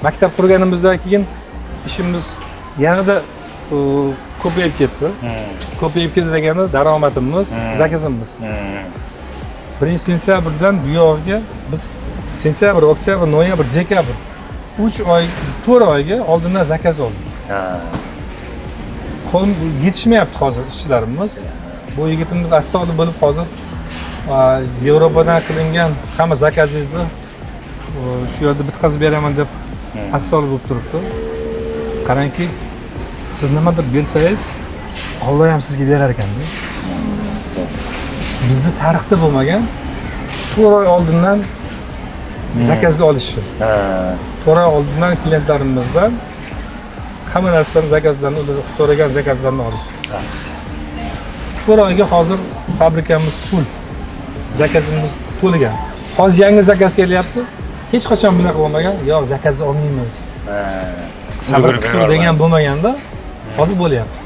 maktab qurganimizdan keyin ishimiz yanada ko'payib ketdi. Ko'payib ketdi deganda daromadimiz, zakazimiz. 1-sentyabrdan buyog'iga biz sentyabr, oktyabr, noyabr, dekabr 3 oy, 4 oyga oldindan zakaz oldik. Qo'lim yetishmayapti hozir ishchilarimiz. Bu yigitimiz astoydil bo'lib hozir Yevropadan qilingan hamma zakazingizni shu yerda bitkazib beraman deb astoydil bo'lib turibdi. Qarangki, siz nimadir bersangiz, Alloh ham sizga berar ekanda. Bizda tarixda bo'lmagan 4 oy oldindan zakazni olishi. 4 oy oldindan klientlarimizdan hamma narsani zakazlarni, so'ragan zakazlarni olish. 4 oyga hozir fabrikamiz full. Zakazimiz to'lgan. Hozir yangi zakaz kelyapti. Hech qachon bunaqa bo'lmagan. Yo'q, zakazni olmaymiz. Sabr qilib degan bo'lmaganda hozir bo'lyapti.